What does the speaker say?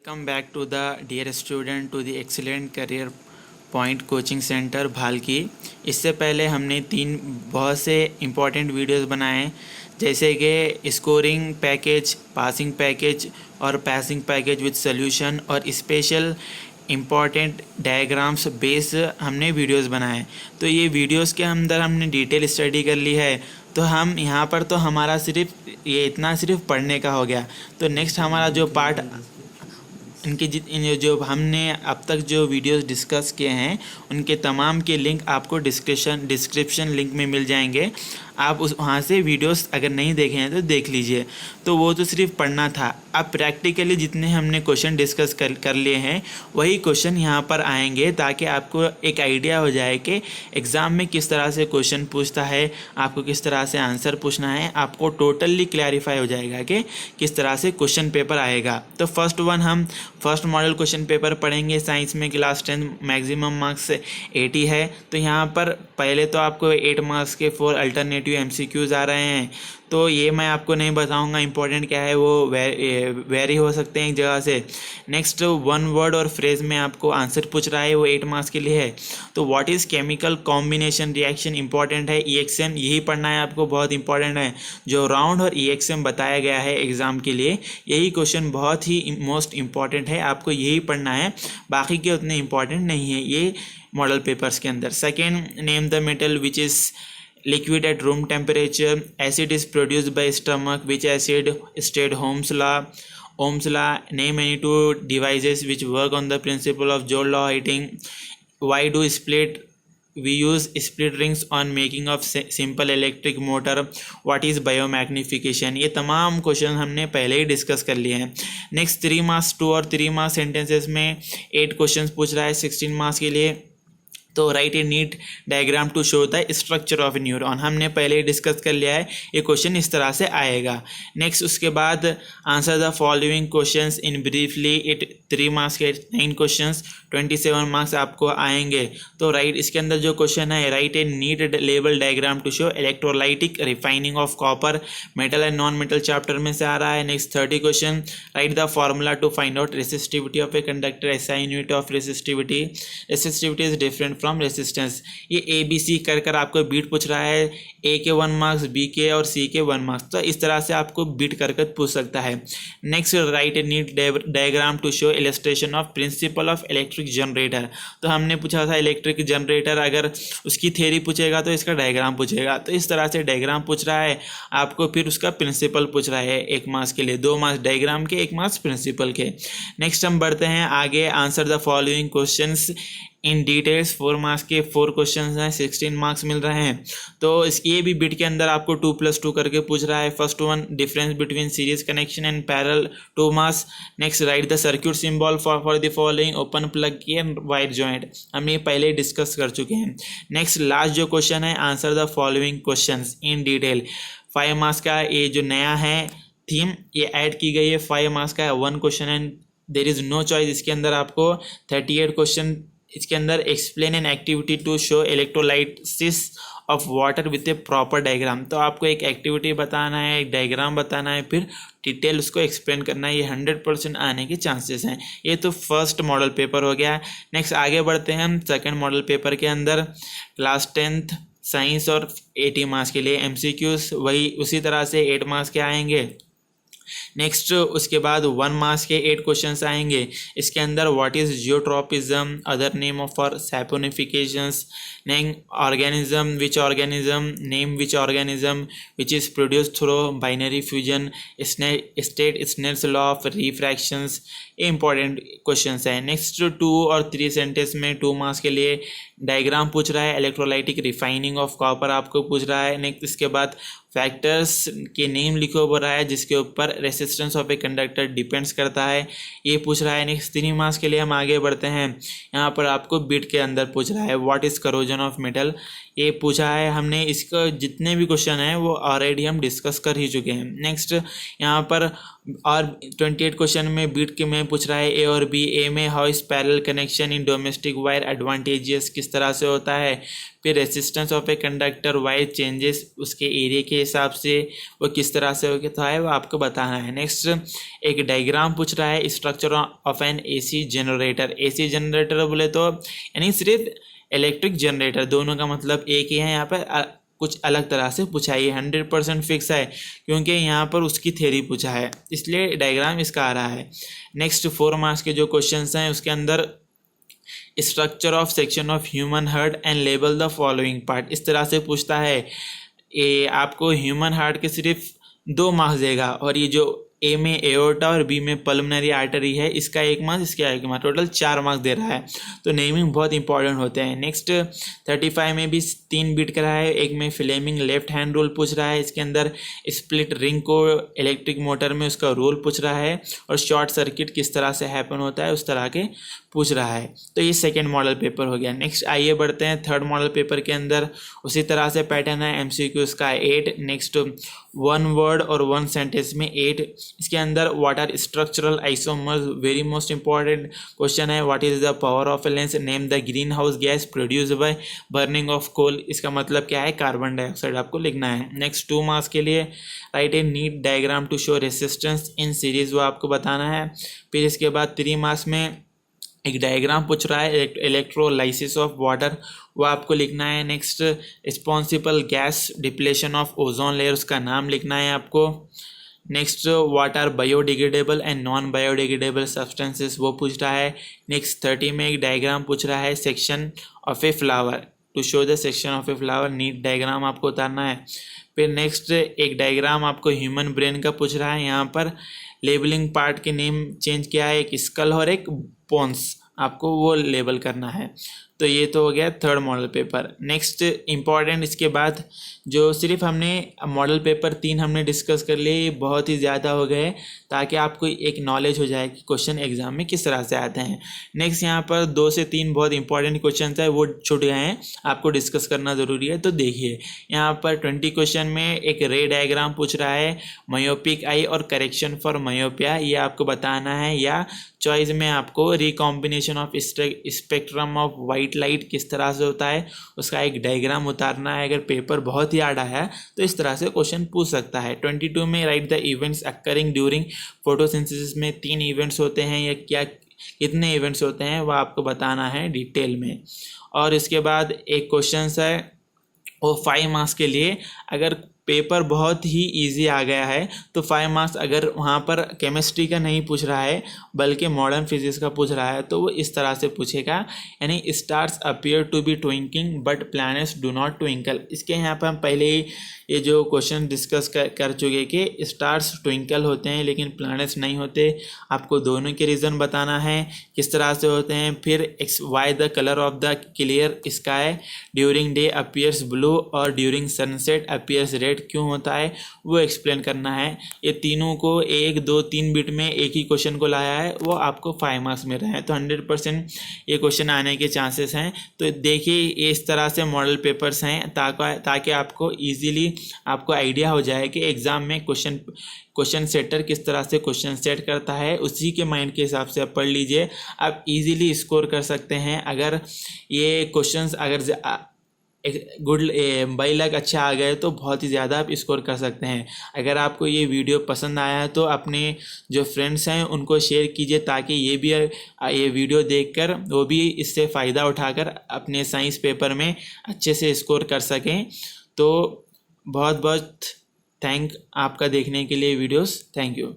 Welcome back to the dear student to the excellent career point coaching centre Bhalki. इससे पहले हमने 3 बहुत से इम्पॉर्टेंट वीडियोस बनाए हैं, जैसे कि स्कोरिंग पैकेज, पासिंग पैकेज और पासिंग पैकेज विद सॉल्यूशन और स्पेशल इम्पॉर्टेंट डायग्राम्स बेस हमने वीडियोस बनाए। तो ये वीडियोस के अंदर हमने डिटेल स्टडी कर ली है। तो हम यहाँ पर तो हमारा सिर्फ ये इतना सिर्फ पढ़ने का हो गया। तो नेक्स्ट हमारा जो पार्ट जो हमने अब तक जो वीडियोस डिस्कस किए हैं उनके तमाम के लिंक आपको डिस्क्रिप्शन लिंक में मिल जाएंगे। आप वहाँ से वीडियोस अगर नहीं देखे हैं तो देख लीजिए। तो वो तो सिर्फ पढ़ना था। अब प्रैक्टिकली जितने हमने क्वेश्चन डिस्कस कर लिए हैं वही क्वेश्चन यहाँ पर आएंगे, ताकि आपको एक आइडिया हो जाए कि एग्ज़ाम में किस तरह से क्वेश्चन पूछता है, आपको किस तरह से आंसर पूछना है। आपको टोटली क्लैरिफाई हो जाएगा कि किस तरह से क्वेश्चन पेपर आएगा। तो हम फर्स्ट मॉडल क्वेश्चन पेपर पढ़ेंगे। साइंस में क्लास 10 मैक्सिमम मार्क्स 80 है। तो यहाँ पर पहले तो आपको 8 मार्क्स के 4 अल्टरनेटिव MCQs आ रहे हैं। तो ये मैं आपको नहीं बताऊंगा इंपॉर्टेंट क्या है, वो वेरी हो सकते हैं एक जगह से। नेक्स्ट 1 वर्ड और फ्रेज में आपको आंसर पूछ रहा है, वो 8 मार्क्स के लिए है। तो what is chemical combination reaction important है। EXM यही पढ़ना है आपको, बहुत इंपॉर्टेंट है। जो राउंड और EXM बताया गया है एग्ज़ाम के लिए, यही क्वेश्चन बहुत ही मोस्ट इंपॉर्टेंट है, आपको यही पढ़ना है। बाकी के उतने इंपॉर्टेंट नहीं है ये मॉडल पेपर्स के अंदर। Second, name the metal which is liquid at room temperature. Acid is produced by stomach. Which acid state Ohm's law. Name any 2 devices which work on the principle of Joule law heating. Why do we use split rings on making of simple electric motor. What is biomagnification. ये तमाम question हमने पहले ही discuss कर लिए हैं। Next 3 marks 2 और 3 marks sentences में 8 question पूछ रहा है 16 मार्क्स के लिए। तो write a neat diagram to show the structure of neuron, हमने पहले ही डिस्कस कर लिया है। ये क्वेश्चन इस तरह से आएगा। नेक्स्ट उसके बाद answer the following questions in briefly. 3 marks के 9 क्वेश्चंस 27 मार्क्स आपको आएंगे। तो राइट इसके अंदर जो क्वेश्चन है, write a neat label diagram to show electrolytic refining of copper, metal and non metal chapter में से आ रहा है। Next 30 question, write the formula to find out resistivity of a conductor. SI unit of resistivity is different from resistance. ये ABC कर आपको beat पूछ रहा है। A के 1 मार्क्स, B के और C के 1 मार्क्स। तो इस तरह से आपको बीट कर पूछ सकता है। Next, write a neat diagram to show illustration of principle of electric generator. तो हमने पूछा था इलेक्ट्रिक जनरेटर, अगर उसकी थ्योरी पूछेगा तो इसका डायग्राम पूछेगा। तो इस तरह से डायग्राम पूछ रहा है आपको, फिर उसका प्रिंसिपल पूछ रहा है 1 मार्क्स के लिए, 2 मार्क्स डायग्राम के, 1 मार्क्स प्रिंसिपल के। नेक्स्ट हम बढ़ते हैं आगे। Answer the following questions in details. 4 marks के 4 क्वेश्चंस हैं, 16 मार्क्स मिल रहे हैं। तो ये भी बिट के अंदर आपको 2+2 करके पूछ रहा है। First one, difference between series connection and parallel, 2 marks. Next, right the circuit symbol for the following, open plug की एंड वायर जॉइंट, हम ये पहले डिस्कस कर चुके हैं। नेक्स्ट लास्ट जो क्वेश्चन है, answer the following questions in detail. 5 marks का ये जो नया है थीम, ये ऐड की गई है, 5 मार्क्स का है, 1 question and there is no choice. इसके अंदर आपको 38 क्वेश्चन, इसके अंदर explain an activity to show electrolysis of water with a proper diagram. तो आपको एक एक्टिविटी बताना है, एक डायग्राम बताना है, फिर डिटेल उसको एक्सप्लेन करना है। ये 100% आने के चांसेस हैं। ये तो फर्स्ट मॉडल पेपर हो गया। नेक्स्ट आगे बढ़ते हैं हम सेकंड मॉडल पेपर के अंदर। क्लास 10th साइंस और 80 मार्क्स के लिए MCQs वही उसी तरह से 8 मार्क्स के आएंगे। नेक्स्ट उसके बाद 1 मार्क्स के 8 क्वेश्चंस आएंगे। इसके अंदर what is geotropism, other name of for saponifications, name organism, which organism, name which organism which is produced through binary fusion, state Snell's law of refractions. ये इंपॉर्टेंट क्वेश्चंस हैं। Next 2 और 3 sentence में 2 marks के लिए diagram पूछ रहा है, electrolytic refining of copper आपको पूछ रहा है। नेक्स्ट इसके बाद फैक्टर्स के नेम लिखो बोल रहा है जिसके ऊपर resistance of a conductor depends करता है, ये पूछ रहा है। नेक्स्ट 3 मार्क्स के लिए हम आगे बढ़ते हैं। यहाँ पर आपको बिट के अंदर पूछ रहा है what is corrosion of metal, ये पूछा है हमने। इसका जितने भी क्वेश्चन हैं वो ऑलरेडी हम डिस्कस कर ही चुके हैं। नेक्स्ट यहाँ पर और 28 क्वेश्चन में बीट के में पूछ रहा है ए और बी, ए में how is parallel connection in domestic wire advantages किस तरह से होता है, फिर resistance of a conductor wire changes उसके एरिया के हिसाब से वो किस तरह से होता है वो आपको बताना है। नेक्स्ट एक डायग्राम पूछ रहा है structure of N AC generator. AC generator बोले तो यानी सिर्फ इलेक्ट्रिक जनरेटर, दोनों का मतलब एक ही है, यहाँ पर कुछ अलग तरह से पूछा है। ये 100% फिक्स है क्योंकि यहाँ पर उसकी थ्योरी पूछा है, इसलिए डायग्राम इसका आ रहा है। नेक्स्ट 4 मार्क्स के जो क्वेश्चंस हैं उसके अंदर structure of section of human heart and label the following part, इस तरह से पूछता है। ये आपको ह्यूमन हार्ट के सिर्फ 2 मार्क्स देगा और ये जो ए में एओर्टा और बी में पल्मोनरी आर्टरी है इसका 1 मार्क्स, इसका 1 मार्क्स, टोटल 4 मार्क्स दे रहा है। तो नेमिंग बहुत इंपॉर्टेंट होते हैं। नेक्स्ट 35 में भी 3 बीट करा है। एक में फ्लेमिंग लेफ्ट हैंड रूल पूछ रहा है, इसके अंदर स्प्लिट रिंग को इलेक्ट्रिक मोटर में उसका रोल पूछ रहा है और शॉर्ट सर्किट किस तरह से हैपन होता है उस तरह के पूछ रहा है। तो ये सेकेंड मॉडल पेपर हो गया। नेक्स्ट आइए बढ़ते हैं थर्ड मॉडल पेपर के अंदर, उसी तरह से पैटर्न है। MCQ का 8, नेक्स्ट 1 वर्ड और 1 सेंटेंस में 8। इसके अंदर what are structural isomers, very most important question है। What is the power of a lens, name the green house gas produce by burning of coal, इसका मतलब क्या है, कार्बन डाइऑक्साइड आपको लिखना है। नेक्स्ट 2 मार्क्स के लिए write a neat diagram to show resistance in series, वो आपको बताना है। फिर इसके बाद 3 मार्क्स में एक डायग्राम पूछ रहा है इलेक्ट्रोलाइसिस ऑफ वाटर, वो आपको लिखना है। Next responsible gas depletion of ozone layer, उसका नाम लिखना है आपको। Next what are biodegradable and non biodegradable substances, वो पूछ रहा है। नेक्स्ट 30 में एक डायग्राम पूछ रहा है section of a flower, to show the section of a flower, neat diagram आपको उतारना है। फिर नेक्स्ट एक डायग्राम आपको ह्यूमन ब्रेन का पूछ रहा है, यहाँ पर लेबलिंग पार्ट के नेम चेंज किया है, एक स्कल और एक पोन्स, आपको वो लेबल करना है। तो ये तो हो गया third model paper. Next important इसके बाद जो सिर्फ हमने मॉडल पेपर 3 हमने डिस्कस कर लिए, ये बहुत ही ज़्यादा हो गए ताकि आपको एक नॉलेज हो जाए कि क्वेश्चन एग्जाम में किस तरह से आते हैं। नेक्स्ट यहाँ पर 2 से 3 बहुत इंपॉर्टेंट क्वेश्चन है, वो छूट गए हैं, आपको डिस्कस करना ज़रूरी है। तो देखिए यहाँ पर 20 क्वेश्चन में एक रे डायग्राम पूछ रहा है, मायोपिक आई और करेक्शन फॉर मायोपिया, ये आपको बताना है। या चॉइस में आपको recombination of spectrum of white light किस तरह से होता है उसका एक डायग्राम उतारना है। अगर पेपर बहुत ही हार्ड आया तो इस तरह से क्वेश्चन पूछ सकता है। 22 में right the events occurring during photosynthesis, में 3 इवेंट्स होते हैं या क्या कितने इवेंट्स होते हैं वो आपको बताना है डिटेल में। और इसके बाद एक क्वेश्चन है वो 5 मार्क्स के लिए, अगर पेपर बहुत ही इजी आ गया है तो 5 मार्क्स, अगर वहाँ पर केमिस्ट्री का नहीं पूछ रहा है बल्कि मॉडर्न फिजिक्स का पूछ रहा है तो वो इस तरह से पूछेगा, यानी stars appear to be twinkling but planets do not twinkle. इसके यहाँ पर हम पहले ही ये जो क्वेश्चन डिस्कस कर चुके कि स्टार्स ट्विंकल होते हैं लेकिन प्लैनेट्स नहीं होते। आपको दोनों के रीज़न बताना है किस तरह से होते हैं। फिर why the colour of the clear sky during day appears blue और ड्यूरिंग सनसेट अपीयर्स रेड, क्यों होता है वो एक्सप्लेन करना है। ये तीनों को 1, 2, 3 बिट में एक ही क्वेश्चन को लाया है, वो आपको 5 मार्क्स मिल रहे हैं। तो 100% ये क्वेश्चन आने के चांसेस हैं। तो देखिए इस तरह से मॉडल पेपर्स हैं ताकि आपको इजीली आपको आइडिया हो जाए कि एग्ज़ाम में क्वेश्चन सेटर किस तरह से क्वेश्चन सेट करता है, उसी के माइंड के हिसाब से आप पढ़ लीजिए, आप इजीली स्कोर कर सकते हैं। अगर ये क्वेश्चंस अगर गुड बाई लक अच्छा आ गए तो बहुत ही ज़्यादा आप स्कोर कर सकते हैं। अगर आपको ये वीडियो पसंद आया है तो अपने जो फ्रेंड्स हैं उनको शेयर कीजिए ताकि ये वीडियो देखकर वो भी इससे फ़ायदा उठाकर अपने साइंस पेपर में अच्छे से स्कोर कर सकें। तो बहुत बहुत थैंक आपका देखने के लिए वीडियोस, थैंक यू।